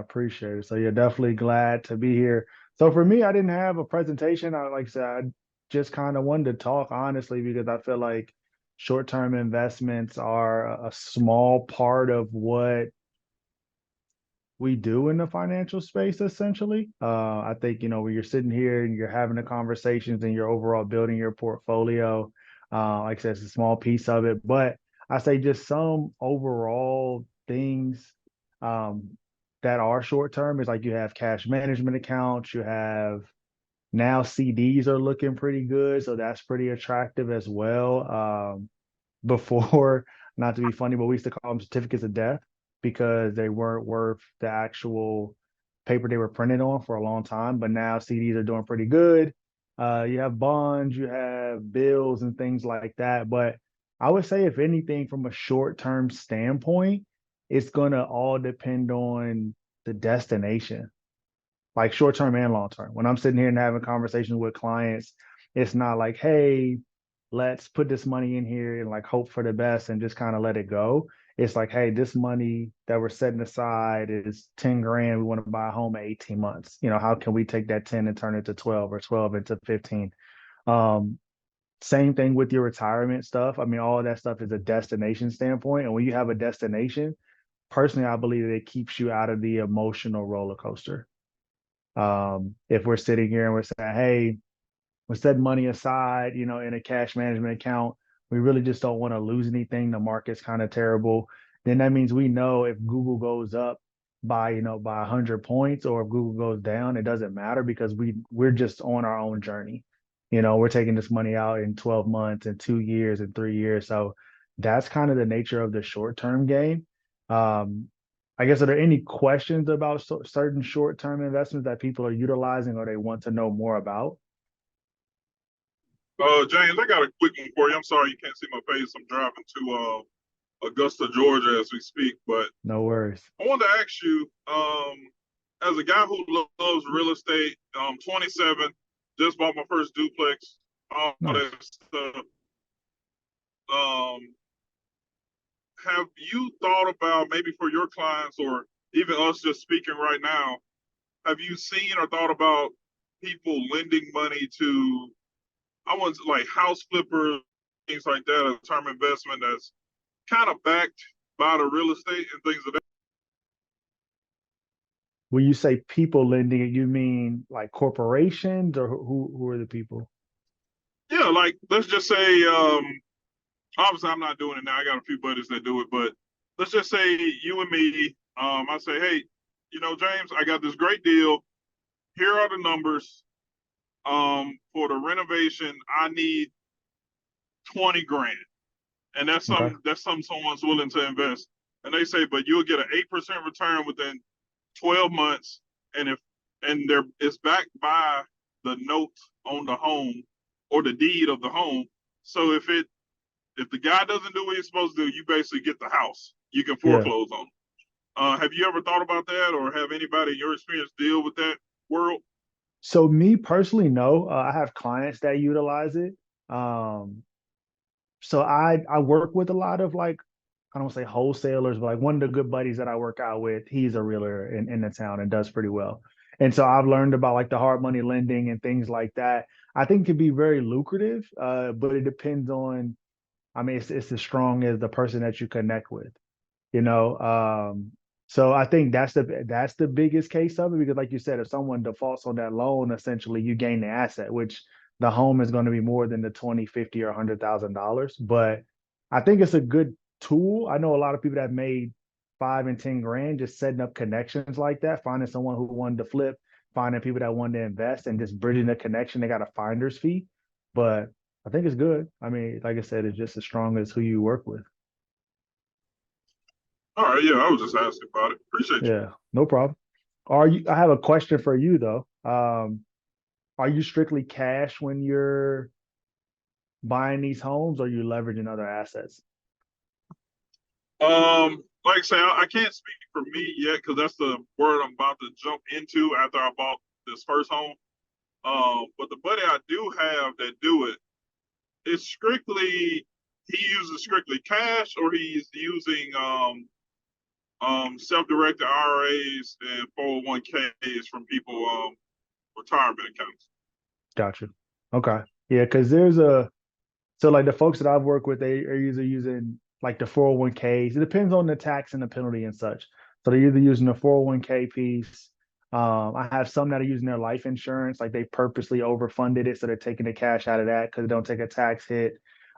appreciate it. So yeah, definitely glad to be here. So for me, I didn't have a presentation. Like I said, I just kind of wanted to talk honestly because I feel like short-term investments are a small part of what we do in the financial space essentially. I think, when you're sitting here and you're having the conversations and you're overall building your portfolio, like I said, it's a small piece of it, but I say just some overall things um, that are short term is like you have cash management accounts, you have now CDs are looking pretty good, so that's pretty attractive as well. Before, not to be funny, but we used to call them certificates of death because they weren't worth the actual paper they were printed on for a long time. But now CDs are doing pretty good. You have bonds, you have bills and things like that. But I would say, if anything, from a short term standpoint, it's going to all depend on the destination, like short term and long term. When I'm sitting here and having conversations with clients, it's not like, hey, let's put this money in here and like hope for the best and just kind of let it go. It's like, hey, this money that we're setting aside is 10 grand. We want to buy a home at 18 months. How can we take that 10 and turn it to 12 or 12 into 15? Um, Same thing with your retirement stuff. I mean, all of that stuff is a destination standpoint. And when you have a destination, personally, I believe that it keeps you out of the emotional roller coaster. If we're sitting here and we're saying, hey, we're setting money aside, in a cash management account, we really just don't want to lose anything. The market's kind of terrible. Then that means we know if Google goes up by 100 points, or if Google goes down, it doesn't matter because we're just on our own journey. We're taking this money out in 12 months and 2 years and 3 years. So that's kind of the nature of the short term game. Um, I guess, are there any questions about certain short term investments that people are utilizing or they want to know more about? James, I got a quick one for you. I'm sorry you can't see my face. I'm driving to Augusta, Georgia as we speak. But No worries. I wanted to ask you, as a guy who loves real estate, 27, just bought my first duplex, all Nice. that stuff. Um, have you thought about maybe for your clients or even us just speaking right now, have you seen or thought about people lending money to, I want like house flippers, things like that, a term investment that's kind of backed by the real estate and things of that. When you say people lending it, you mean like corporations, or who are the people? Yeah, like let's just say, obviously I'm not doing it now. I got a few buddies that do it, but let's just say you and me, I say, hey, James, I got this great deal. Here are the numbers. For the renovation, I need 20 grand. And that's Okay. something someone's willing to invest. And they say, but you'll get an 8% return within 12 months. And if and there it's backed by the note on the home or the deed of the home. So if the guy doesn't do what he's supposed to do, you basically get the house. You can Yeah. foreclose on. Have you ever thought about that, or have anybody in your experience deal with that world? So me personally, no. I have clients that utilize it. Um, so I work with a lot of like, I don't want to say wholesalers, but like one of the good buddies that I work out with, he's a realtor in the town and does pretty well. And so I've learned about like the hard money lending and things like that. I think it can be very lucrative, but it depends on, I mean, it's as strong as the person that you connect with, you know. So I think that's the biggest case of it because, like you said, if someone defaults on that loan, essentially you gain the asset, which the home is going to be more than the 20, 50, or $100,000. But I think it's a good tool. I know a lot of people that made 5 and 10 grand just setting up connections like that, finding someone who wanted to flip, finding people that wanted to invest, and just bridging the connection. They got a finder's fee, but I think it's good. I mean, like I said, it's just as strong as who you work with. All right, yeah, I was just asking about it. Appreciate you. Yeah, no problem. I have a question for you though. Are you strictly cash when you're buying these homes, or are you leveraging other assets? Like I say, I can't speak for me yet because that's the word I'm about to jump into after I bought this first home. But the buddy I do have that do it, it's strictly he uses strictly cash or he's using self-directed IRAs and 401ks from people retirement accounts. Gotcha. Okay. Yeah, because there's a so like the folks that I've worked with, they are usually using like the 401ks. It depends on the tax and the penalty and such. So they're either using the 401k piece. I have some that are using their life insurance, like they purposely overfunded it, so they're taking the cash out of that because it don't take a tax hit.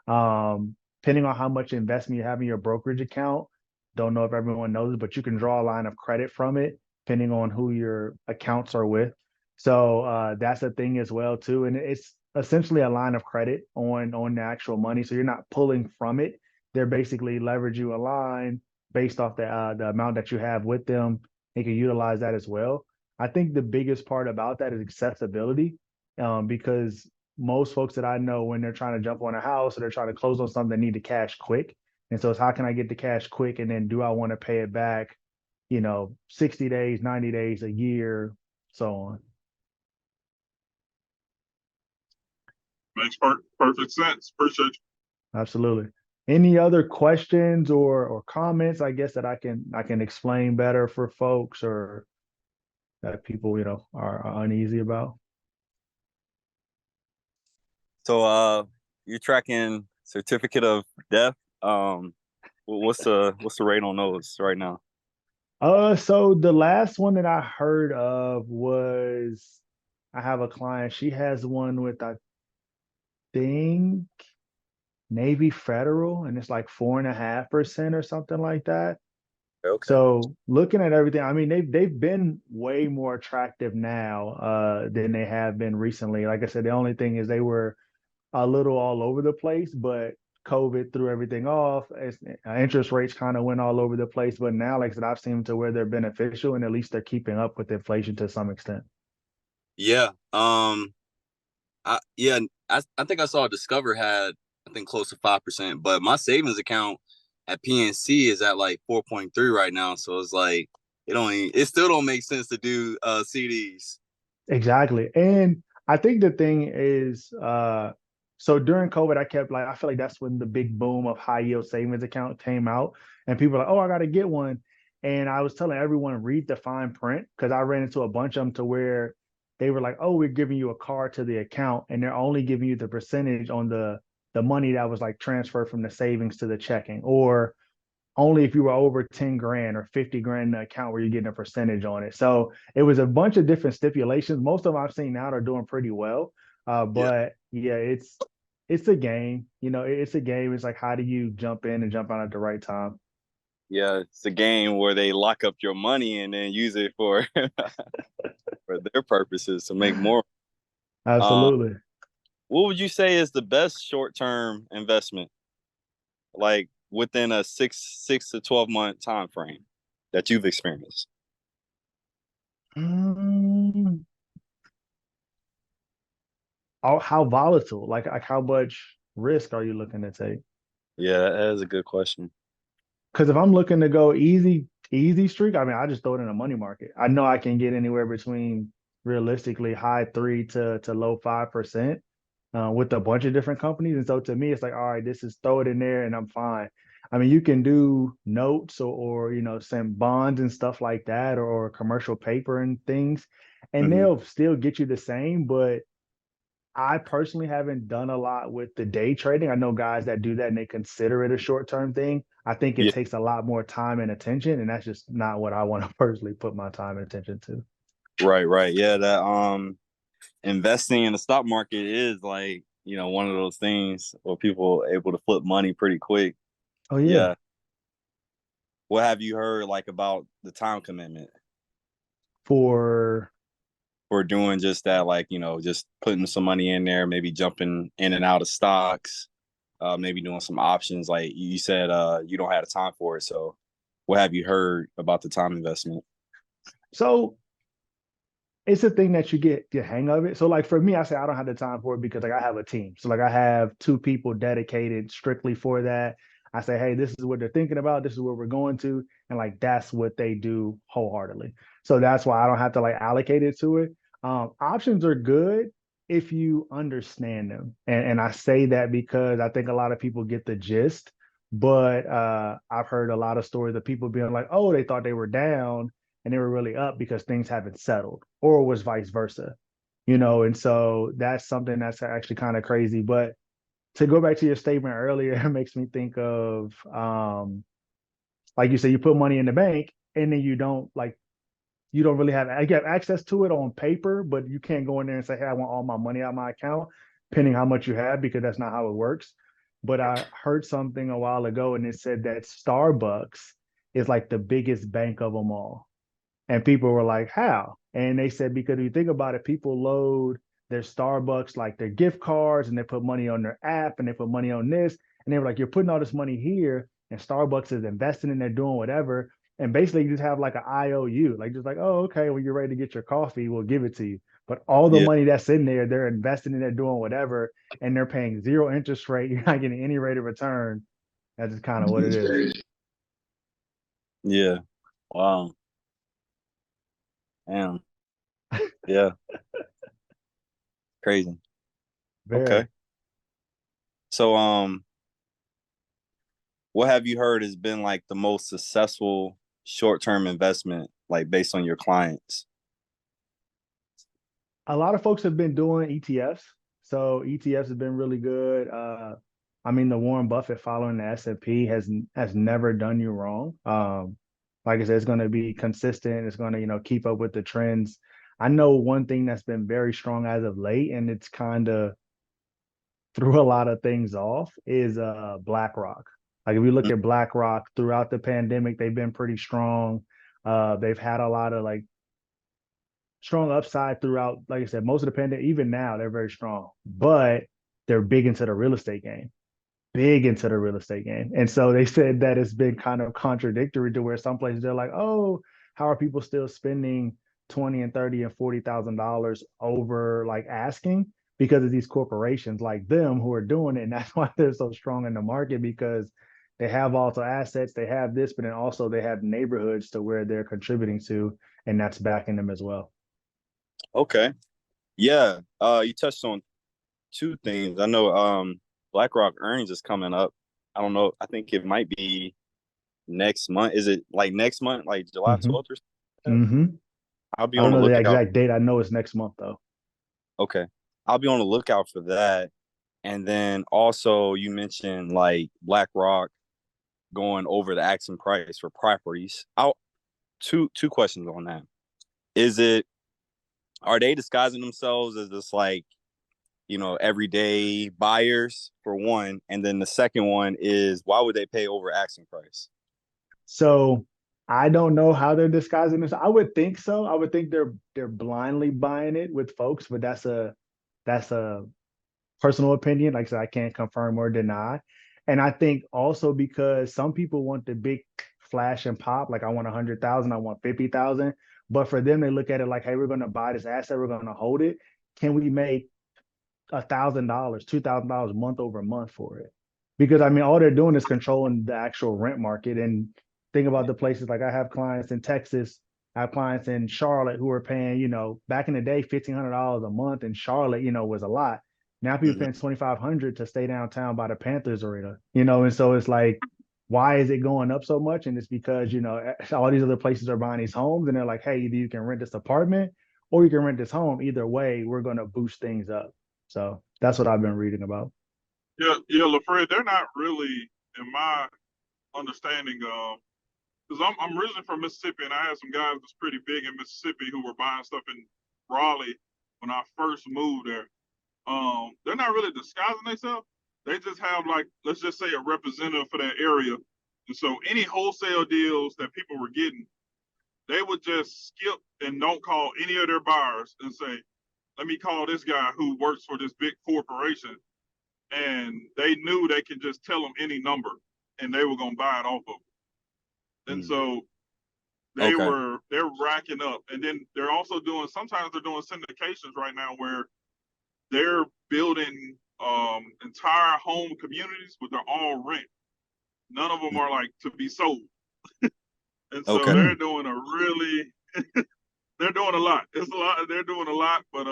Depending on how much investment you have in your brokerage account, don't know if everyone knows it, but you can draw a line of credit from it, depending on who your accounts are with. So that's a thing as well too, and it's essentially a line of credit on the actual money. So you're not pulling from it. They're basically leverage you a line based off the amount that you have with them. They can utilize that as well. I think the biggest part about that is accessibility, because most folks that I know when they're trying to jump on a house or they're trying to close on something, they need the cash quick. And so it's how can I get the cash quick, and then do I want to pay it back? 60 days, 90 days, a year, so on. Makes perfect sense. Appreciate you. Absolutely. Any other questions or comments, I guess, that I can explain better for folks or that people, are uneasy about? So you're tracking certificate of death. What's the rate on those right now? So the last one that I heard of was I have a client, she has one with I think Navy Federal, and it's like 4.5% or something like that. Okay. So looking at everything, I mean, they've been way more attractive now than they have been recently. Like I said, the only thing is they were a little all over the place, but COVID threw everything off. Interest rates kind of went all over the place, but now, like I said, I've seen them to where they're beneficial, and at least they're keeping up with inflation to some extent. Yeah. I think I saw Discover had I think close to 5%, but my savings account at PNC is at like 4.3 right now. So it's like it still don't make sense to do CDs. Exactly. And I think the thing is, so during COVID, I feel like that's when the big boom of high yield savings account came out, and people were like, oh, I got to get one. And I was telling everyone, read the fine print, because I ran into a bunch of them to where they were like, oh, we're giving you a card to the account, and they're only giving you the percentage on the money that was like transferred from the savings to the checking, or only if you were over 10 grand or 50 grand in the account where you're getting a percentage on it. So it was a bunch of different stipulations. Most of them I've seen now are doing pretty well. Yeah. But yeah, it's a game. It's a game. It's like, how do you jump in and jump out at the right time? Yeah, it's a game where they lock up your money and then use it for for their purposes to make more. Uh, Absolutely. what would you say is the best short term investment, like within a six to 12 month time frame that you've experienced? Mm, how volatile? Like how much risk are you looking to take? Yeah, that is a good question. Because if I'm looking to go easy streak, I mean, I just throw it in a money market. I know I can get anywhere between realistically high 3 to low 5% with a bunch of different companies. And so to me, it's like, all right, this is throw it in there and I'm fine. I mean, you can do notes or some bonds and stuff like that, or commercial paper and things, and Hmm. they'll still get you the same, but I personally haven't done a lot with the day trading. I know guys that do that and they consider it a short term thing. I think it Yeah, takes a lot more time and attention, and that's just not what I want to personally put my time and attention to. right. Yeah, that investing in the stock market is like, one of those things where people are able to flip money pretty quick. Oh yeah, Yeah. What have you heard like about the time commitment for for doing just that? Like, just putting some money in there, maybe jumping in and out of stocks, maybe doing some options. Like you said, you don't have the time for it. So what have you heard about the time investment? so it's a thing that you get the hang of it. So like for me, I say I don't have the time for it because like I have a team. So like I have two people dedicated strictly for that. I say, hey, this is what they're thinking about. This is where we're going to, and like that's what they do wholeheartedly. So that's why I don't have to like allocate it to it. Options are good if you understand them, and I say that because I think a lot of people get the gist, But I've heard a lot of stories of people being like, oh, they thought they were down and they were really up because things haven't settled, or it was vice versa, and so that's something that's actually kind of crazy. But to go back to your statement earlier, it makes me think of like you said, you put money in the bank and then you don't really have I get access to it on paper, but you can't go in there and say, hey, I want all my money out of my account, depending how much you have, because that's not how it works. But I heard something a while ago and it said that Starbucks is like the biggest bank of them all. And people were like, how? And they said, because if you think about it, people load their Starbucks, like their gift cards, and they put money on their app and they put money on this. And they were like, you're putting all this money here, and Starbucks is investing in it, doing whatever. And basically, you just have like an IOU, like just like, oh, okay, when you're ready to get your coffee, we'll give it to you. But all the Yeah. money that's in there, they're investing in it, doing whatever, and they're paying zero interest rate. You're not getting any rate of return. That's just kind of what it is. Yeah. Wow. Damn. Yeah. Crazy. Okay. Very. So what have you heard has been like the most successful short-term investment, like based on your clients? A lot of folks have been doing ETFs. So ETFs have been really good. I mean, the Warren Buffett following the S&P has never done you wrong. Like I said, it's going to be consistent. It's going to keep up with the trends. I know one thing that's been very strong as of late, and it's kind of threw a lot of things off, is BlackRock. Like if you look at BlackRock throughout the pandemic, they've been pretty strong. They've had a lot of like strong upside throughout. Like I said, most of the pandemic, even now, they're very strong, but they're big into the real estate game, big into the real estate game. And so they said that it's been kind of contradictory to where some places they're like, oh, how are people still spending 20 and 30 and $40,000 over like asking because of these corporations like them who are doing it. And that's why they're so strong in the market, because they have volatile assets, they have this, but then also they have neighborhoods to where they're contributing to, and that's backing them as well. Okay. Yeah. You touched on two things. I know BlackRock earnings is coming up. I don't know. I think it might be next month. Is it like next month, like July Mm-hmm. 12th or something? Mm-hmm. I'll be I on don't the know the lookout. exact date. I know it's next month though. Okay. I'll be on the lookout for that. And then also you mentioned like BlackRock going over the asking price for properties. I'll two questions on that. Is it Are they disguising themselves as this like, everyday buyers for one? And then the second one is why would they pay over asking price? So I don't know how they're disguising this. I would think so. I would think they're blindly buying it with folks, but that's a personal opinion. Like I said, I can't confirm or deny. And I think also because some people want the big flash and pop, like I want 100,000, I want 50,000. But for them, they look at it like, hey, we're going to buy this asset, we're going to hold it. Can we make $1,000, $2,000 month over month for it? Because I mean, all they're doing is controlling the actual rent market. And think about the places like I have clients in Texas, I have clients in Charlotte who are paying, back in the day, $1,500 a month in Charlotte, was a lot. Now people Mm-hmm. paying 2,500 to stay downtown by the Panthers arena, and so it's like, why is it going up so much? And it's because, all these other places are buying these homes and they're like, hey, either you can rent this apartment or you can rent this home. Either way, we're going to boost things up. So that's what I've been reading about. Yeah, yeah, LaFred, they're not really, in my understanding, because I'm originally from Mississippi, and I had some guys that's pretty big in Mississippi who were buying stuff in Raleigh when I first moved there. They're not really disguising themselves. They just have like, let's just say, a representative for that area, and so any wholesale deals that people were getting, they would just skip and don't call any of their buyers and say, "Let me call this guy who works for this big corporation," and they knew they could just tell them any number, and they were gonna buy it off of them. And Mm. so Okay. they're racking up, and then they're also doing, sometimes they're doing syndications right now where they're building entire home communities, but they're all rent. None of them are like to be sold, and so Okay. they're doing a really they're doing a lot. It's a lot. They're doing a lot, but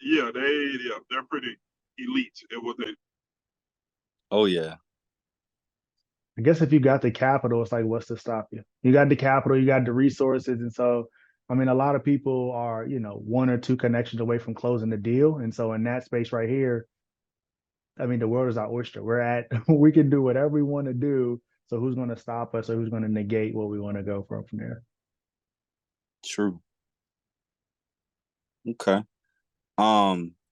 they're pretty elite at what they. Oh yeah. I guess if you got the capital, it's like, what's to stop you? You got the capital, you got the resources. And so, I mean, a lot of people are, one or two connections away from closing the deal. And so in that space right here, I mean, the world is our oyster. We can do whatever we want to do. So who's going to stop us or who's going to negate what we want to go from there? True. Okay.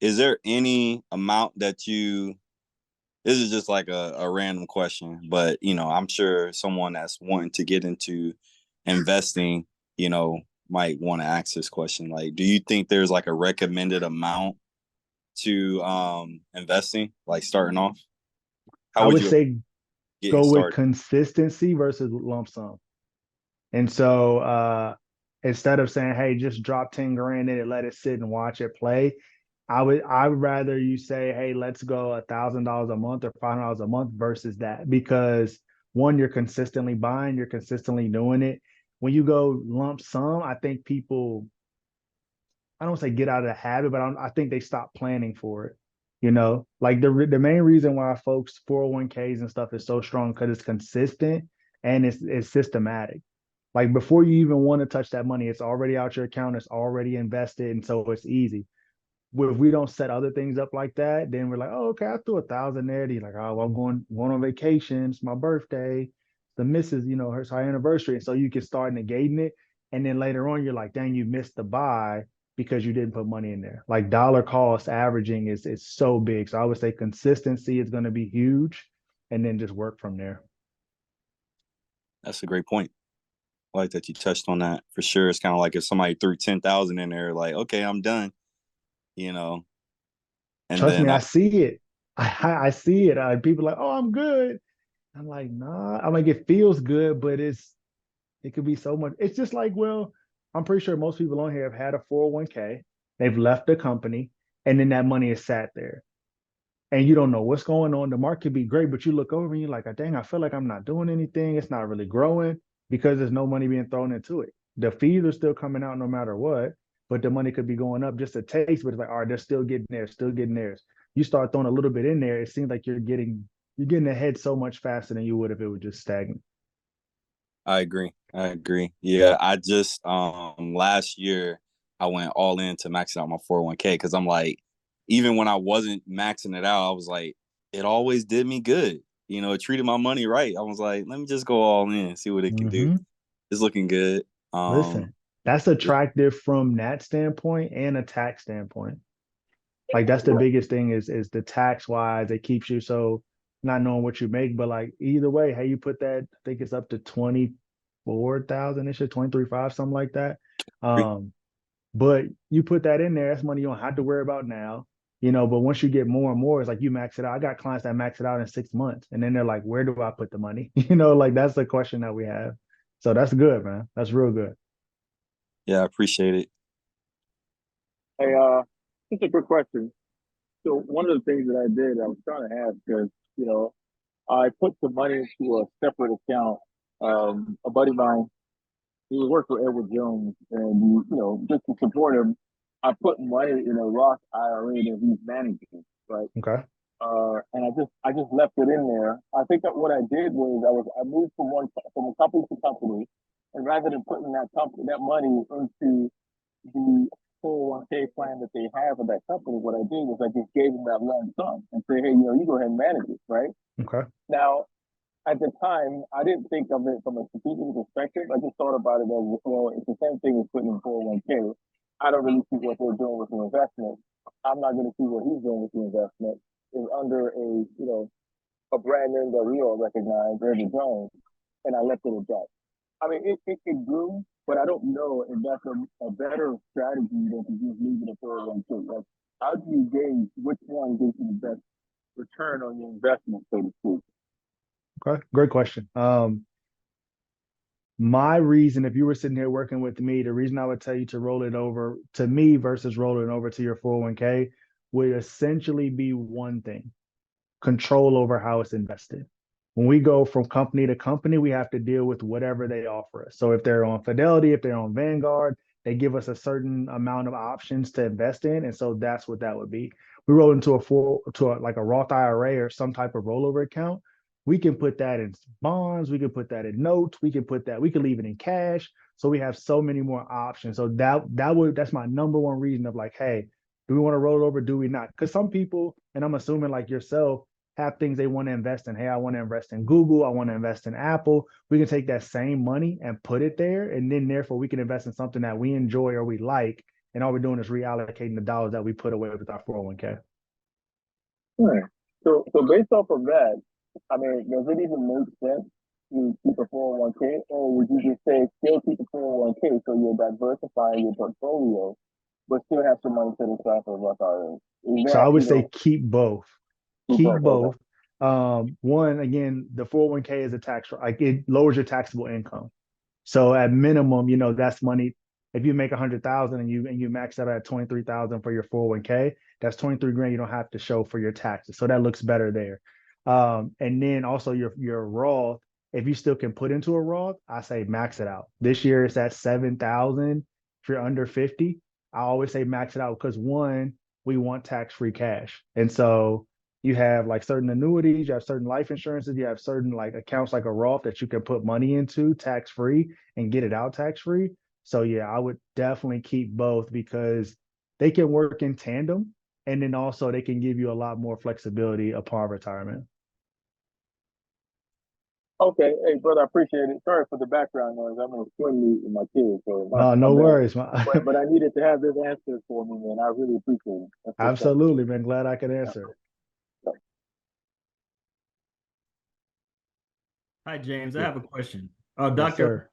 Is there any amount that you this is just like a random question, but I'm sure someone that's wanting to get into investing, might want to ask this question. Like, do you think there's like a recommended amount to investing, like starting off? How I would would you say getting go with started? consistency versus lump sum. And so instead of saying, hey, just drop 10 grand in it, let it sit and watch it play, I would rather you say, hey, let's go $1,000 a month or $500 a month versus that. Because one, you're consistently buying, you're consistently doing it. When you go lump sum, I think people, I don't say get out of the habit, but I think they stop planning for it. Like the main reason why folks 401ks and stuff is so strong because it's consistent and it's systematic. Like before you even want to touch that money, it's already out your account, it's already invested, and so it's easy. If we don't set other things up like that, then we're like, oh, okay, I threw 1,000 there. You're like, oh, well, I'm going on vacation. It's my birthday. The missus, her anniversary. And so you can start negating it. And then later on, you're like, dang, you missed the buy because you didn't put money in there. Like dollar cost averaging is so big. So I would say consistency is going to be huge and then just work from there. That's a great point. I like that you touched on that for sure. It's kind of like if somebody threw 10,000 in there, like, okay, I'm done, you know, and Trust me, then I see it. I see it. People are like, oh, I'm good. I'm like, nah. I'm like, it feels good, but it could be so much. It's just like, well, I'm pretty sure most people on here have had a 401k. They've left the company, and then that money is sat there. And you don't know what's going on. The market could be great, but you look over and you're like, dang, I feel like I'm not doing anything. It's not really growing because there's no money being thrown into it. The fees are still coming out no matter what, but the money could be going up just a taste, but it's like, all right, they're still getting there, still getting theirs. You start throwing a little bit in there, it seems like you're getting ahead so much faster than you would if it was just stagnant. I agree. I agree. Yeah, I just last year I went all in to max out my 401k because I'm like, even when I wasn't maxing it out, I was like, it always did me good. It treated my money right. I was like, let me just go all in, see what it can do. Mm-hmm. It's looking good. Listen, that's attractive from that standpoint and a tax standpoint. Like that's the biggest thing is the tax wise, it keeps you so not knowing what you make, but like either way, how you put that, I think it's up to 24,000 ish, 23,500, something like that. Um, but you put that in there, that's money you don't have to worry about now. But once you get more and more, it's like you max it out. I got clients that max it out in 6 months, and then they're like, where do I put the money? Like that's the question that we have. So that's good, man. That's real good. Yeah, I appreciate it. Hey, just a quick question. So one of the things that I did, I was trying to ask because, you know, I put the money into a separate account. A buddy of mine, he was working for Edward Jones, and just to support him, I put money in a Roth IRA that he's managing, right? Okay. And I just left it in there. I think that what I did was I moved from a company to company, and rather than putting that money into the 401k plan that they have in that company, what I did was I just gave them that lump sum and say, hey, you go ahead and manage it, right? Okay. Now, at the time, I didn't think of it from a strategic perspective. I just thought about it as, well, it's the same thing as putting in 401k. I don't really see what they're doing with the investment. I'm not going to see what he's doing with the investment. Is under a brand name that we all recognize, Reggie Jones, and I left it at that. I mean, it grew, but I don't know if that's a better strategy than to just leave it at 401k. Like, how do you gauge which one gives you the best return on your investment, so to speak? Okay. Great question. My reason, if you were sitting here working with me, the reason I would tell you to roll it over to me versus rolling it over to your 401k would essentially be one thing: control over how it's invested. When we go from company to company, we have to deal with whatever they offer us. So if they're on Fidelity, if they're on Vanguard, they give us a certain amount of options to invest in. And so that's what that would be. We roll into like a Roth IRA or some type of rollover account. we can put that in bonds, we can put that in notes, we can leave it in cash. So we have so many more options. So that's my number one reason of like, hey, do we want to roll it over? Do we not? Because some people, and I'm assuming like yourself, have things they want to invest in. Hey, I want to invest in Google, I want to invest in Apple. We can take that same money and put it there, and then therefore we can invest in something that we enjoy or we like, and all we're doing is reallocating the dollars that we put away with our 401k. Right. So based off of that, I mean, does it even make sense to keep a 401k, or would you just say still keep a 401k so you're diversifying your portfolio, but still have some money set aside for Roth IRA? Is So I that, would say keep both. Keep okay. both. One, again, the 401k is a tax, like it lowers your taxable income. So at minimum, that's money. If you make 100,000 and you max out at 23,000 for your 401k, that's 23 grand you don't have to show for your taxes. So that looks better there. And then also your Roth, if you still can put into a Roth, I say max it out. This year it's at 7,000. If you're under 50, I always say max it out because one, we want tax-free cash. And so you have like certain annuities, you have certain life insurances, you have certain like accounts like a Roth that you can put money into tax-free and get it out tax-free. So yeah, I would definitely keep both because they can work in tandem, and then also they can give you a lot more flexibility upon retirement. Okay, hey brother, I appreciate it. Sorry for the background noise. I'm in a swim meet with my kids, so my No bad. worries. But I needed to have this answer for me, man. I really appreciate it. That's what's up. Absolutely, man. Glad I could answer. Hi, James. I Yeah. have a question. Oh, Yes, Doctor, sir.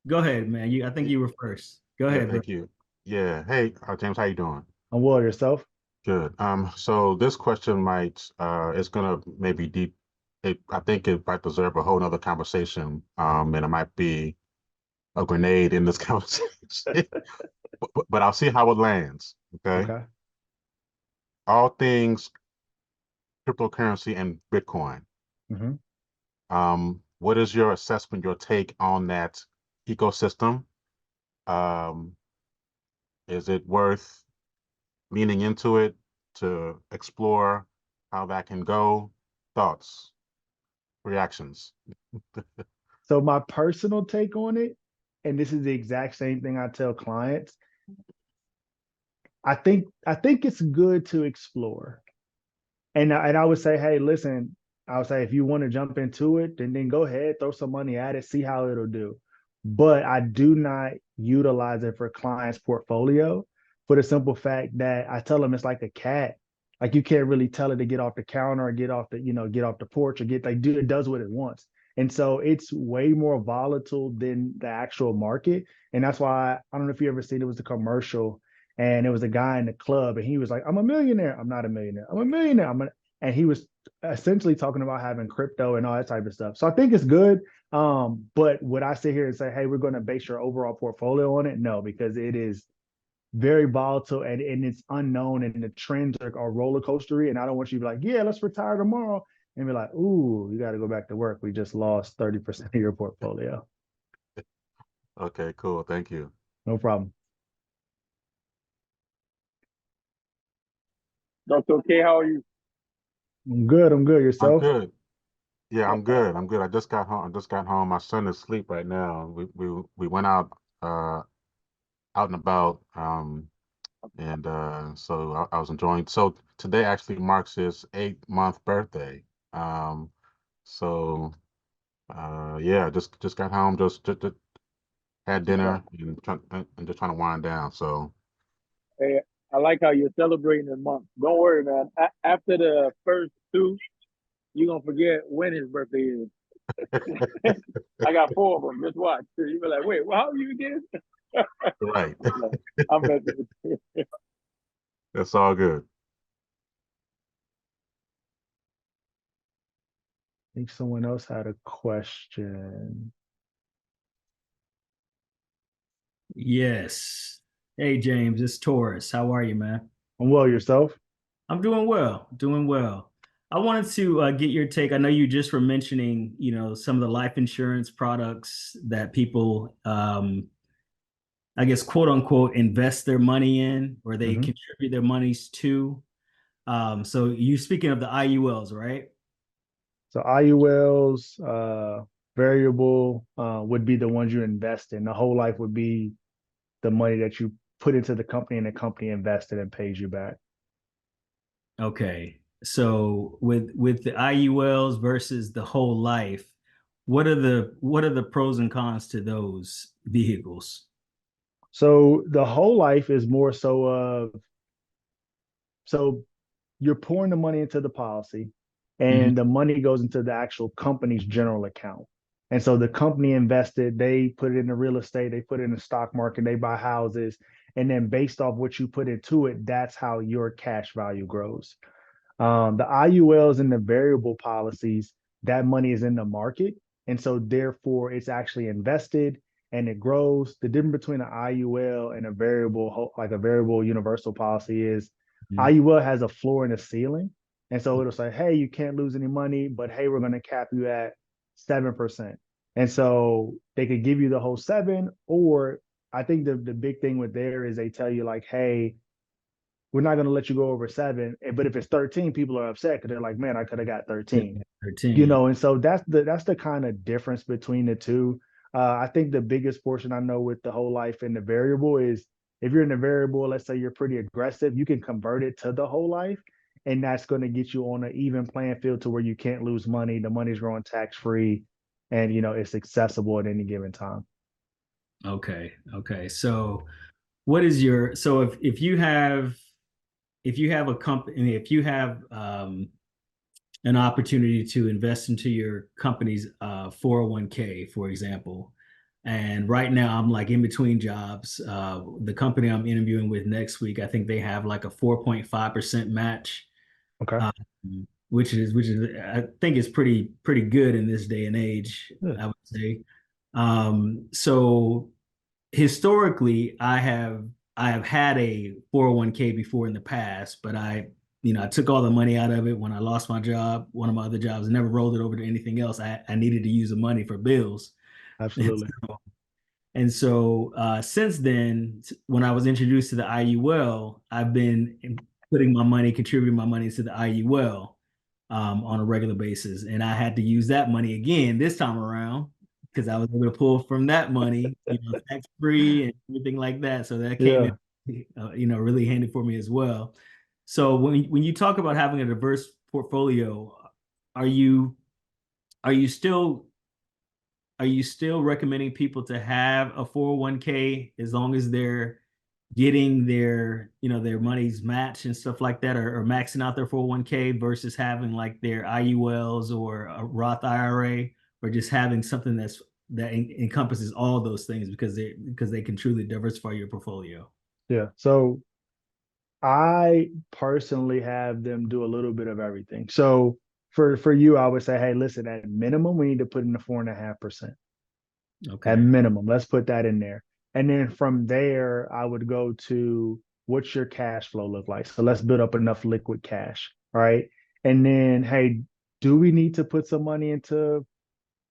go ahead, man. I think you were first. Go Yeah, ahead, bro. thank you. Yeah. Hey, James, how you doing? And well, yourself? Good. So this question might it's gonna maybe deep I think it might deserve a whole nother conversation. And it might be a grenade in this conversation. But I'll see how it lands. Okay. Okay. All things cryptocurrency and Bitcoin. Mm-hmm. What is your assessment, your take on that ecosystem? Um, is it worth leaning into it to explore how that can go? Thoughts, reactions? So my personal take on it, and this is the exact same thing I tell clients, I think it's good to explore. And I would say, hey, listen, I would say if you want to jump into it, then go ahead, throw some money at it, see how it'll do. But I do not utilize it for clients' portfolio for the simple fact that I tell them it's like a cat. Like you can't really tell it to get off the counter or get off the porch or it does what it wants. And so it's way more volatile than the actual market. And that's why I don't know if you ever seen it was a commercial and it was a guy in the club and he was like, I'm a millionaire. I'm not a millionaire. I'm a millionaire. And he was essentially talking about having crypto and all that type of stuff. So I think it's good. But would I sit here and say, hey, we're going to base your overall portfolio on it? No, because it is very volatile and it's unknown and the trends are roller coastery. And I don't want you to be like, yeah, let's retire tomorrow and be like, ooh, you got to go back to work. We just lost 30% of your portfolio. Okay, cool. Thank you. No problem. Dr. K, how are you? I'm good. I'm good. I'm Yourself? good. Yeah, I'm good. I'm good. I just got home. I just got home. My son is asleep right now. We went out out and about and so I was enjoying. So today actually marks his 8-month birthday. Um, so yeah, just got home, just had dinner and just trying to wind down. So Hey, I like how you're celebrating the month. Don't worry, man. After the first two, you're going to forget when his birthday is. I got four of them. Just watch. You be like, wait, well, how are you again? right, I'm messing with you. that's all good. I think someone else had a question. Yes. Hey, James, it's Taurus. How are you, man? And well, yourself? I'm doing well, doing well. I wanted to get your take. I know you just were mentioning, some of the life insurance products that people, I guess, quote unquote, invest their money in or they Mm-hmm. contribute their monies to. So you speaking of the IULs, right? So IULs, variable would be the ones you invest in. The whole life would be the money that you put into the company and the company invested and pays you back. Okay. So with the IULs versus the whole life, what are the pros and cons to those vehicles? So the whole life is more so of so you're pouring the money into the policy Mhm. and the money goes into the actual company's general account. And so the company invested, they put it in the real estate, they put it in the stock market, they buy houses. And then based off what you put into it, that's how your cash value grows. The IULs and the variable policies, that money is in the market. And so therefore it's actually invested and it grows. The difference between an IUL and a variable, like a variable universal policy is Mhm. IUL has a floor and a ceiling. And so it'll say, hey, you can't lose any money, but hey, we're going to cap you at 7%. And so they could give you the whole seven, or I think the big thing with there is they tell you like, hey, we're not going to let you go over seven. But if it's 13, people are upset because they're like, man, I could have got 13. 13. And so that's the kind of difference between the two. I think the biggest portion I know with the whole life and the variable is if you're in the variable, let's say you're pretty aggressive, you can convert it to the whole life, and that's going to get you on an even playing field to where you can't lose money. The money's growing tax free, and it's accessible at any given time. Okay. Okay. So if you have a company, if you have an opportunity to invest into your company's 401k, for example. And right now, I'm like in between jobs. The company I'm interviewing with next week, I think they have like a 4.5% match, Okay. um, which is I think is pretty good in this day and age, Yeah. I would say. So historically, I have had a 401k before in the past, but I took all the money out of it when I lost my job, one of my other jobs, and never rolled it over to anything else. I needed to use the money for bills. Absolutely. And so since then, when I was introduced to the IUL, I've been contributing my money to the IUL on a regular basis. And I had to use that money again this time around because I was able to pull from that money, tax free and everything like that. So that came Yeah. in, really handy for me as well. So when you talk about having a diverse portfolio, are you are you still are you still recommending people to have a 401k as long as they're getting their money's matched and stuff like that, or maxing out their 401k versus having like their IULs or a Roth IRA, or just having something that encompasses all those things because they can truly diversify your portfolio? Yeah. So I personally have them do a little bit of everything. So for you, I would say, hey, listen, at minimum, we need to put in the 4.5%. At Okay. minimum, let's put that in there. And then from there, I would go to what's your cash flow look like? So let's build up enough liquid cash, right? And then, hey, do we need to put some money into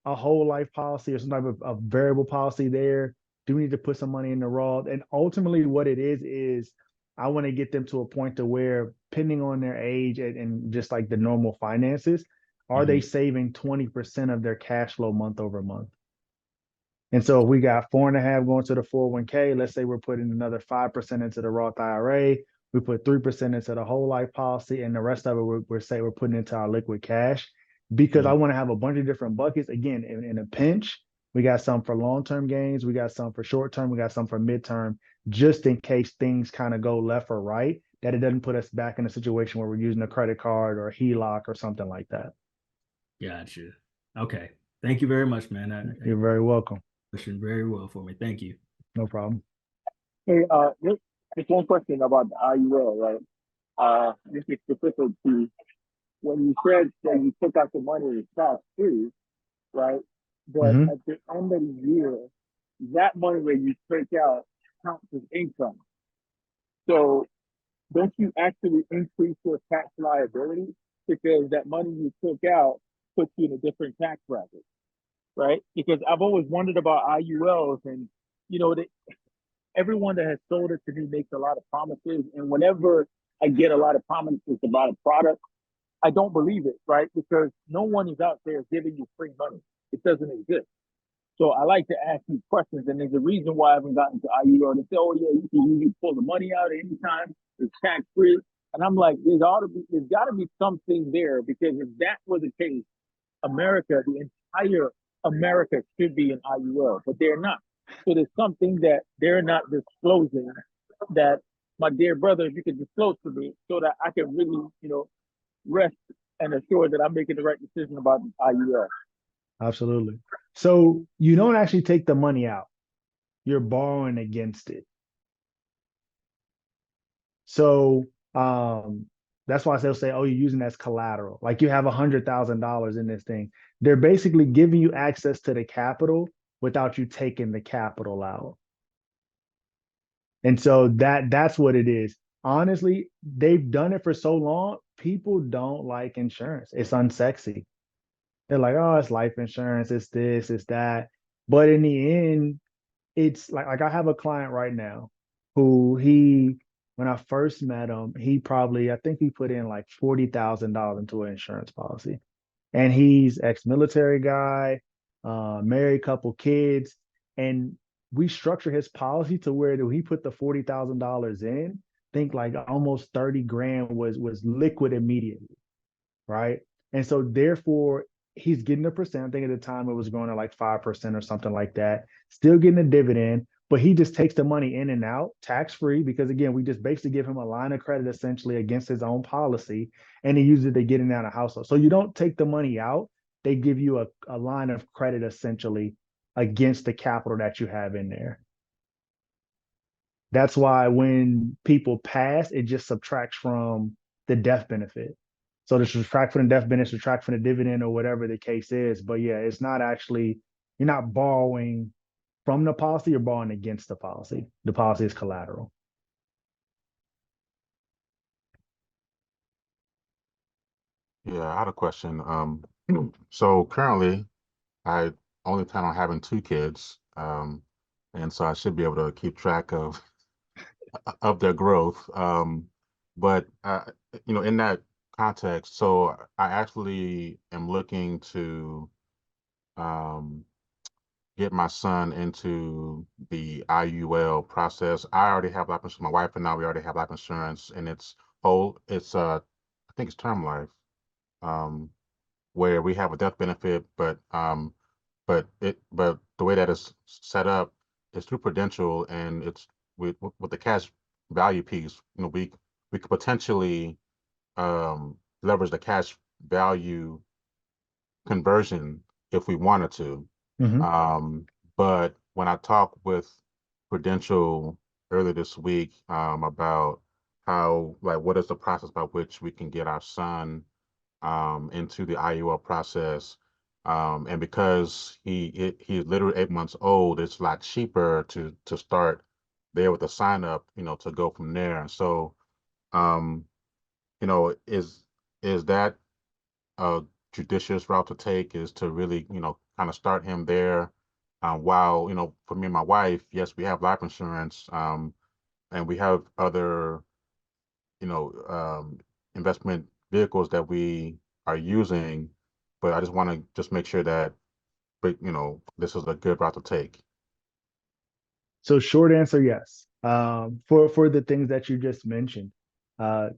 a whole life policy or some type of variable policy there? Do we need to put some money in the Roth? And ultimately, what it is I want to get them to a point to where, depending on their age and just like the normal finances, are they Mhm. saving 20% of their cash flow month over month? And so if we got 4.5 going to the 401k, let's say we're putting another 5% into the Roth IRA, we put 3% into the whole life policy, and the rest of it we're putting into our liquid cash because I Mhm. want to have a bunch of different buckets. Again, in a pinch, we got some for long-term gains, we got some for short-term, we got some for midterm, just in case things kind of go left or right, that it doesn't put us back in a situation where we're using a credit card or a HELOC or something like that. Gotcha. Okay. Thank you very much, man. I You're very welcome. questioned very well for me. Thank you. No problem. Hey, just one question about the IUL, right? This is specific to when you said that you took out the money in tax free, right? But Hmm. at the end of the year, that money that you take out counts as income. So don't you actually increase your tax liability because that money you took out puts you in a different tax bracket, right? Because I've always wondered about IULs, and you know, they, everyone that has sold it to me makes a lot of promises, and whenever I get a lot of promises about a product, I don't believe it, right? Because no one is out there giving you free money. It doesn't exist. So I like to ask these questions, and there's a reason why I haven't gotten to IUL. They say, "Oh yeah, you can pull the money out at any time. It's tax free." And I'm like, there's got to be something there, because if that were the case, America, the entire America should be an IUL, but they're not. So there's something that they're not disclosing that, my dear brother, if you could disclose to me so that I can really, rest and assure that I'm making the right decision about IUL. Absolutely. So you don't actually take the money out. You're borrowing against it. So that's why they'll say, oh, you're using that as collateral. Like you have $100,000 in this thing. They're basically giving you access to the capital without you taking the capital out. And so that's what it is. Honestly, they've done it for so long. People don't like insurance. It's unsexy. They're like, oh, it's life insurance, it's this, it's that. But in the end, it's like I have a client right now who when I first met him, I think he put in like $40,000 into an insurance policy. And he's ex-military guy, married, couple kids. And we structure his policy to where he put the $40,000 in, think like almost 30 grand was liquid immediately, right? And so therefore he's getting a percent. I think at the time it was going to like 5% or something like that, still getting a dividend, but he just takes the money in and out tax free, because again, we just basically give him a line of credit essentially against his own policy, and he uses it to get in and out of household. So you don't take the money out. They give you a line of credit essentially against the capital that you have in there. That's why when people pass, it just subtracts from the death benefit. So to subtract from the death benefit, subtract from the dividend or whatever the case is. But yeah, it's not actually, you're not borrowing from the policy, you're borrowing against the policy. The policy is collateral. Yeah, I had a question. So currently I only plan on having two kids. And so I should be able to keep track of their growth. But in that context, so I actually am looking to um, get my son into the IUL process. I already have life insurance. My wife and I, we already have life insurance, and I think it's term life, um, where we have a death benefit, but the way that it's set up is through Prudential, and it's with the cash value piece. We could potentially leverage the cash value conversion if we wanted to. Mm-hmm. But when I talked with Prudential earlier this week about what is the process by which we can get our son into the IUL process. And because he's literally 8 months old, it's a lot cheaper to start there with the sign up, to go from there. And so, um, is that a judicious route to take, is to really, kind of start him there, while, for me and my wife, yes, we have life insurance, and we have other, you know, um, investment vehicles that we are using, but I just want to just make sure that, this is a good route to take. So short answer, yes. For the things that you just mentioned, uh,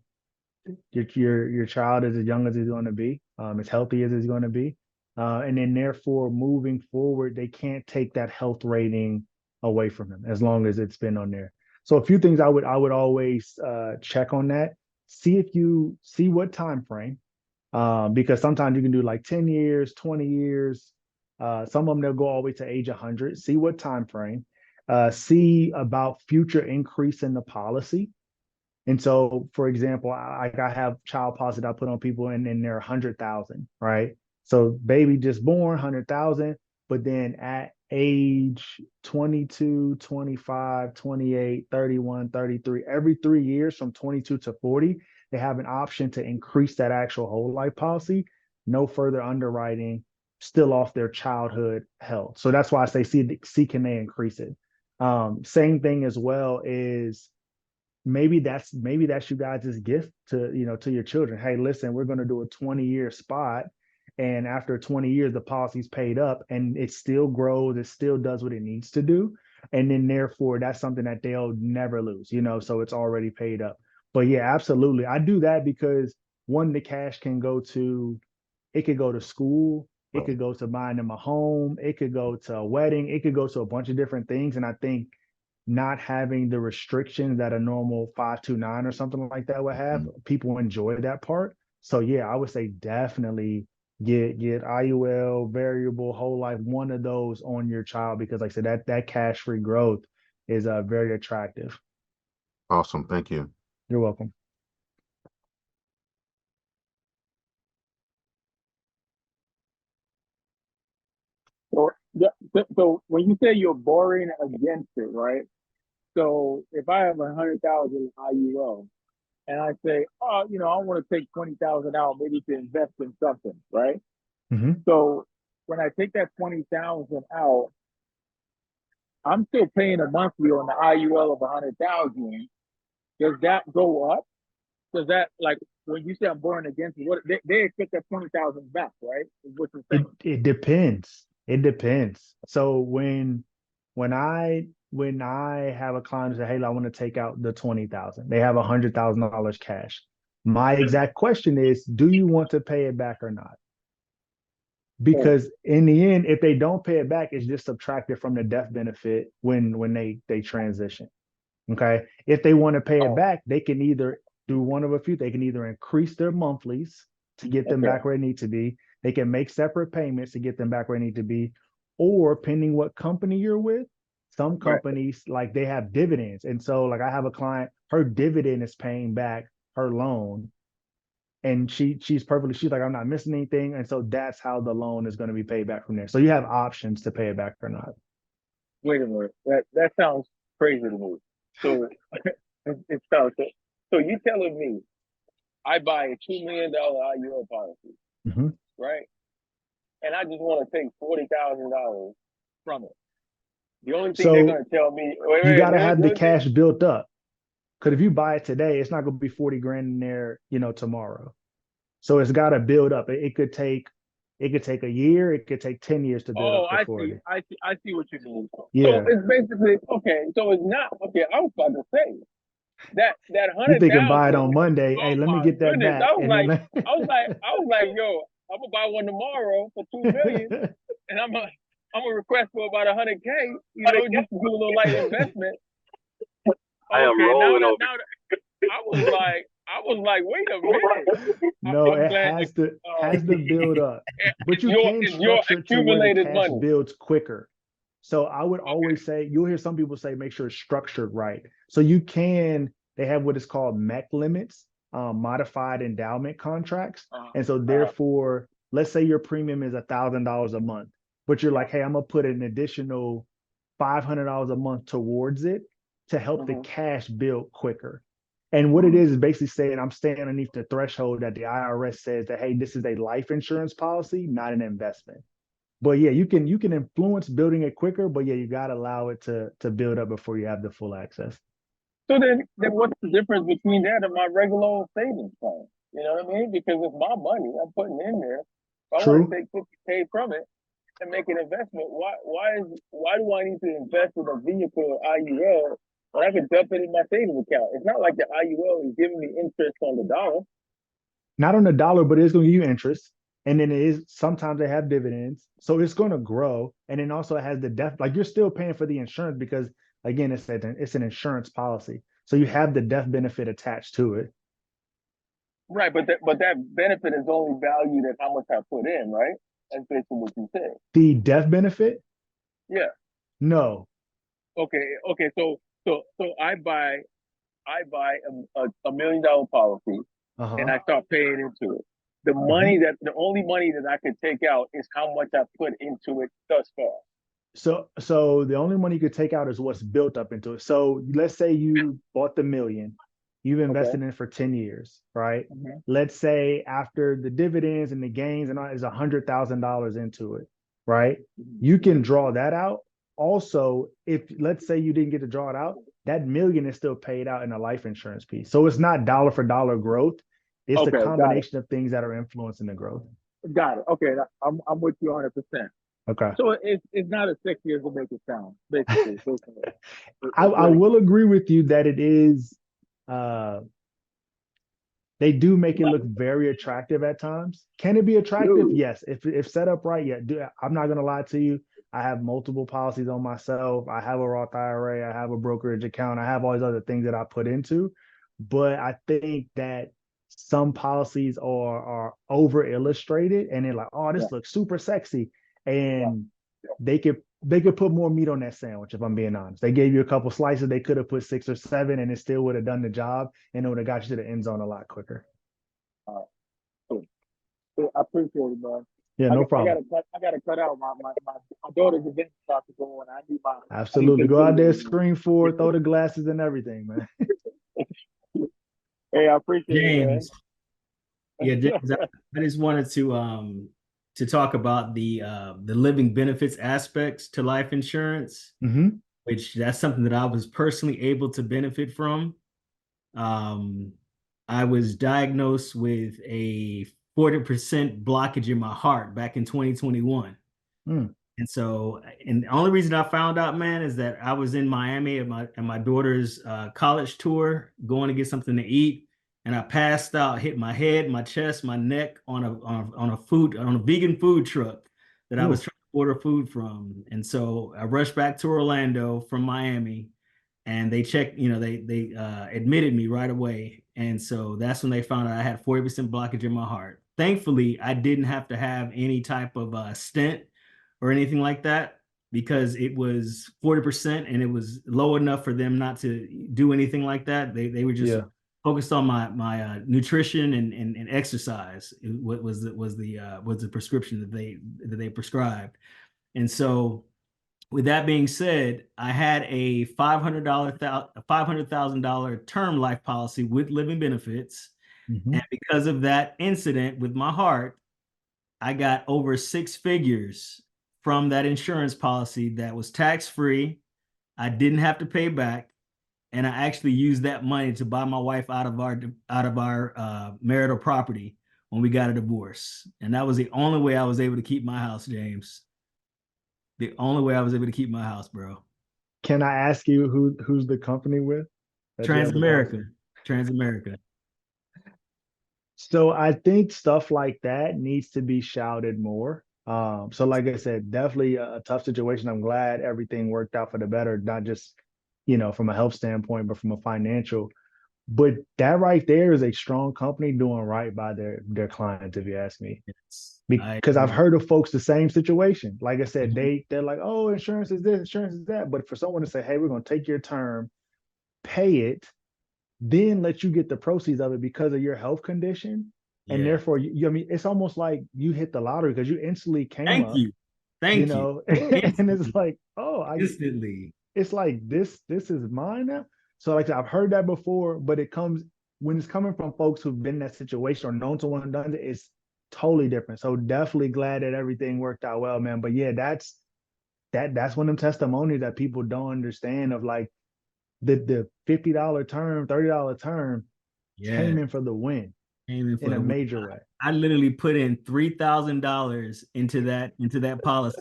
your child is as young as he's going to be, as healthy as he's going to be, and then therefore moving forward, they can't take that health rating away from him as long as it's been on there. So a few things I would always check on that. See what time frame, because sometimes you can do like 10 years, 20 years. Some of them they'll go all the way to age 100. See what time frame. See about future increase in the policy. And so, for example, I have child policy that I put on people, and they're 100,000, right? So baby just born, 100,000, but then at age 22, 25, 28, 31, 33, every 3 years from 22 to 40, they have an option to increase that actual whole life policy, no further underwriting, still off their childhood health. So that's why I say see can they increase it. Same thing as well is maybe that's you guys' gift to, to your children. Hey, listen, we're going to do a 20-year spot, and after 20 years the policy's paid up and it still grows, it still does what it needs to do, and then therefore that's something that they'll never lose, so it's already paid up. But yeah, absolutely, I do that because one, the cash can go to, it could go to school, it could go to buying them a home, it could go to a wedding, it could go to a bunch of different things. And I think not having the restrictions that a normal 529 or something like that would have, people enjoy that part. So yeah, I would say definitely get IUL, variable, whole life, one of those on your child, because like I said, that cash free growth is very attractive. Awesome. Thank you. You're welcome. So, yeah, so when you say you're borrowing against it, right? So if I have 100,000 IUL and I say, oh, I want to take 20,000 out, maybe to invest in something, right? Mm-hmm. So when I take that 20,000 out, I'm still paying a monthly on the IUL of 100,000. Does that go up? Does that, like, when you say I'm borrowing against it, what they expect that 20,000 back, right? Is what you're saying. It depends. It depends. So when I have a client who say, hey, I want to take out the 20,000, they have $100,000 cash. My exact question is, do you want to pay it back or not? Because in the end, if they don't pay it back, it's just subtracted from the death benefit when they transition. Okay. If they want to pay it back, they can either do one of a few. They can either increase their monthlies to get them back where they need to be. They can make separate payments to get them back where they need to be. Or depending what company you're with, some companies, like, they have dividends. And so, like, I have a client, her dividend is paying back her loan. And she's like, I'm not missing anything. And so that's how the loan is going to be paid back from there. So you have options to pay it back or not. Wait a minute. That sounds crazy to me. So it sounds so you telling me I buy a $2 million IUL policy, right? And I just want to take $40,000 from it. The only thing they're going to tell me, you got to have the cash built up. Because if you buy it today, it's not going to be 40 grand in there, tomorrow. So it's got to build up. It could take a year. It could take 10 years to build up to 40. I see what you mean. Yeah. So it's basically, okay, so it's not, okay, I was about to say that 100,000. You thinking buy it on Monday. Hey, let me get that back. I was like, yo, I'm gonna buy one tomorrow for $2 million, and I'm gonna request for about 100K, just to do a little light investment. I am rolling over. I was like, wait a minute. No, it has to build up. But you can structure it to where the cash builds quicker. So I would always say, you'll hear some people say, make sure it's structured right. So they have what is called MEC limits, modified endowment contracts. And so therefore, let's say your premium is $1,000 a month, but you're like, hey, I'm gonna put an additional $500 a month towards it to help the cash build quicker. And what it is basically saying, I'm staying underneath the threshold that the IRS says that, hey, this is a life insurance policy, not an investment. But yeah, you can influence building it quicker, but yeah, you got to allow it to build up before you have the full access. So then what's the difference between that and my regular old savings plan? You know what I mean? Because it's my money I'm putting in there. If I want to take 50K from it and make an investment, why do I need to invest in a vehicle or IUL when I can dump it in my savings account? It's not like the IUL is giving me interest on the dollar. Not on the dollar, but it's going to give you interest. And then sometimes they have dividends. So it's going to grow. And then also it has the death, like you're still paying for the insurance because, again, it's an insurance policy. So you have the death benefit attached to it. Right. But that benefit is only valued at how much I put in, right? That's basically what you said. The death benefit? Yeah. No. Okay. So I buy a $1 million policy and I start paying into it. The only money that I could take out is how much I put into it thus far. So the only money you could take out is what's built up into it. So let's say you bought the $1 million, you've invested in it for 10 years, right? Let's say after the dividends and the gains and all is $100,000 into it, right? You can draw that out. Also, if let's say you didn't get to draw it out, that million is still paid out in a life insurance piece. So it's not dollar for dollar growth. It's the Okay, got it. combination of things that are influencing the growth. Got it. Okay, I'm with you 100%. Okay. So it's not as sexy as it makes it sound. Basically. I will agree with you that it is. They do make it look very attractive at times. Can it be attractive? Dude. Yes. If set up right, yeah. I'm not gonna lie to you. I have multiple policies on myself. I have a Roth IRA. I have a brokerage account. I have all these other things that I put into. But I think that some policies are over illustrated and they're like, oh, Yeah. this looks super sexy. Yeah. And they could put more meat on that sandwich, if I'm being honest. They gave you a couple slices, they could have put 6 or 7, and it still would have done the job, and it would have got you to the end zone a lot quicker. Cool. I appreciate it, man. Yeah, no problem. I gotta cut out. My daughter's event about to go on. I need my Absolutely. Go out there, screen forward, throw the glasses and everything, man. Hey, I appreciate James. it, man. Yeah, James, I just wanted to talk about the living benefits aspects to life insurance, which that's something that I was personally able to benefit from. I was diagnosed with a 40% blockage in my heart back in 2021. And so, and the only reason I found out, man, is that I was in Miami at my daughter's college tour, going to get something to eat, and I passed out, hit my head, my chest, my neck on a vegan food truck that I was trying to order food from. And so I rushed back to Orlando from Miami, and they checked, they admitted me right away. And so that's when they found out I had 40% blockage in my heart. Thankfully, I didn't have to have any type of stent or anything like that, because it was 40% and it was low enough for them not to do anything like that. They were just focused on my nutrition and exercise. What was the prescription that they prescribed. And so, with that being said, I had a $500,000 term life policy with living benefits, and because of that incident with my heart, I got over 6 figures from that insurance policy that was tax-free. I didn't have to pay back, and I actually used that money to buy my wife out of our marital property when we got a divorce. And that was the only way I was able to keep my house, James. The only way I was able to keep my house, bro. Can I ask you who's the company with? Transamerica. Transamerica. So I think stuff like that needs to be shouted more. So like I said, definitely a tough situation. I'm glad everything worked out for the better, not just, from a health standpoint, but from a financial. But that right there is a strong company doing right by their clients, if you ask me. Because I've heard of folks the same situation. Like I said, they're like, oh, insurance is this, insurance is that. But for someone to say, hey, we're going to take your term, pay it, then let you get the proceeds of it because of your health condition. And therefore, I mean, it's almost like you hit the lottery because you instantly came up. Thank you. And it's like, oh, instantly. It's like this is mine now. So like I've heard that before, but when it's coming from folks who've been in that situation or known someone who done it, it's totally different. So definitely glad that everything worked out well, man. But yeah, that's one of them testimonies that people don't understand of, like the $50 term, $30 term came in for the win in a major way. I literally put in $3,000 into that policy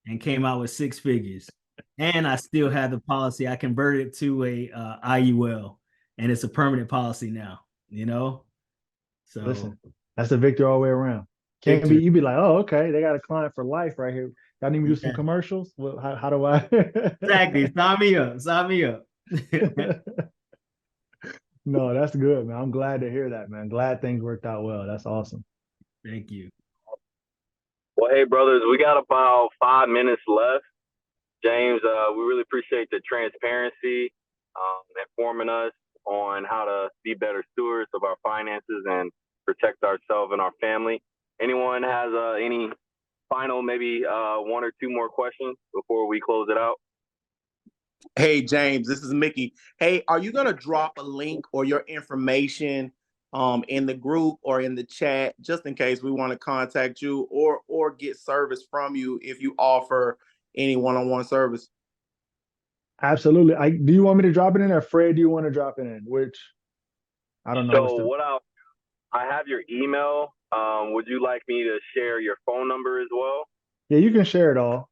and came out with 6 figures. And I still have the policy. I converted it to a IUL, and it's a permanent policy now. So listen, that's a victory all the way around. You'd be like, oh, okay, they got a client for life right here. Y'all need me to do some commercials? Well, how do I? Exactly. Sign me up. No, that's good, man. I'm glad to hear that, man. Glad things worked out well. That's awesome. Thank you. Well, hey, brothers, we got about 5 minutes left. James, we really appreciate the transparency, informing us on how to be better stewards of our finances and protect ourselves and our family. Anyone has any final, maybe 1 or 2 more questions before we close it out? Hey, James, this is Mickey. Hey, are you going to drop a link or your information in the group or in the chat, just in case we want to contact you or get service from you if you offer any one-on-one service? Absolutely. Do you want me to drop it in, or Fred, do you want to drop it in? Which I don't know what's So the. what I have your email. Would you like me to share your phone number as well? Yeah, you can share it all.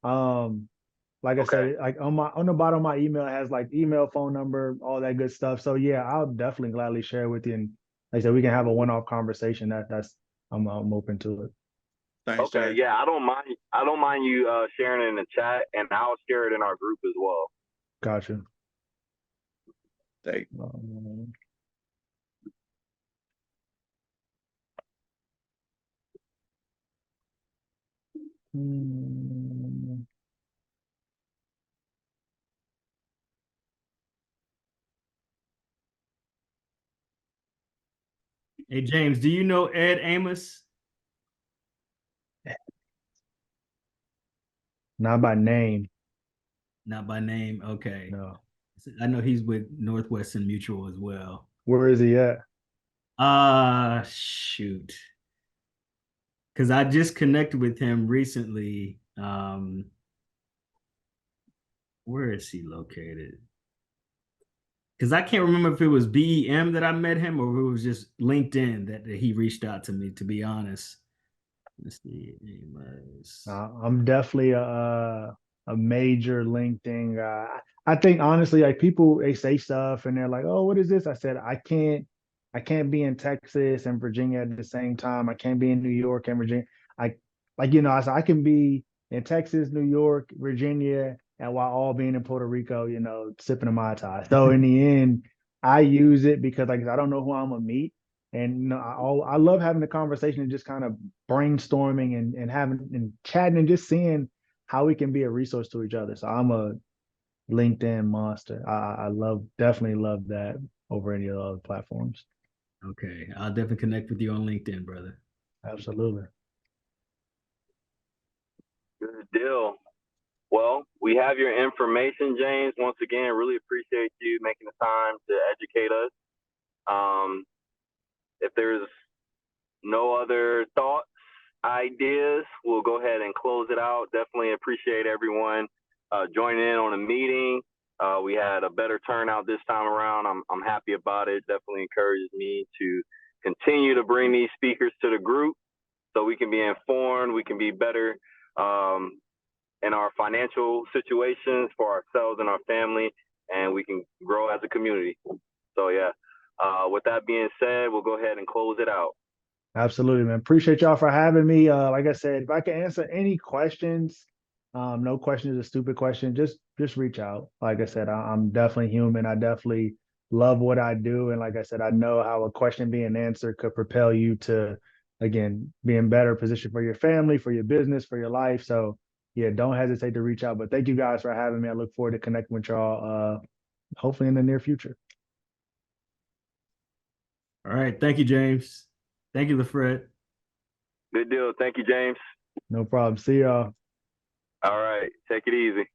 Like I Okay. said, like on the bottom of my email, it has like email, phone number, all that good stuff. So yeah, I'll definitely gladly share it with you. And like I said, we can have a one-off conversation. That's I'm open to it. Thanks, Okay. Jay. Yeah, I don't mind. I don't mind you sharing it in the chat, and I'll share it in our group as well. Gotcha. Thank Um, hmm. Hey, James, do you know Ed Amos? Not by name. Not by name. Okay. No. I know he's with Northwestern Mutual as well. Where is he at? Shoot. Because I just connected with him recently. Where is he located? Because I can't remember if it was BEM that I met him or if it was just LinkedIn that he reached out to me, to be honest. Let's see. I'm definitely a major LinkedIn guy. I think honestly, like people they say stuff and they're like, "Oh, what is this?" I said, I can't be in Texas and Virginia at the same time. I can't be in New York and Virginia. I like I said I can be in Texas, New York, Virginia, and while all being in Puerto Rico, sipping a Mai Tai. So in the end, I use it because like I don't know who I'm gonna meet. And I love having the conversation and just kind of brainstorming and having and chatting and just seeing how we can be a resource to each other. So I'm a LinkedIn monster. I definitely love that over any of the other platforms. Okay. I'll definitely connect with you on LinkedIn, brother. Absolutely. Good deal. Well, we have your information, James. Once again, really appreciate you making the time to educate us. If there's no other thoughts, ideas, we'll go ahead and close it out. Definitely appreciate everyone joining in on the meeting. We had a better turnout this time around. I'm happy about it. Definitely encourages me to continue to bring these speakers to the group so we can be informed, we can be better in our financial situations for ourselves and our family, and we can grow as a community. So yeah, with that being said, we'll go ahead and close it out. Absolutely, man. Appreciate y'all for having me. Like I said, if I can answer any questions, no question is a stupid question. Just reach out. Like I said, I'm definitely human. I definitely love what I do, and like I said, I know how a question being answered could propel you to, again, be in better position for your family, for your business, for your life. So yeah, don't hesitate to reach out. But thank you guys for having me. I look forward to connecting with y'all. Hopefully in the near future. All right. Thank you, James. Thank you, LaFred. Good deal. Thank you, James. No problem. See y'all. All right. Take it easy.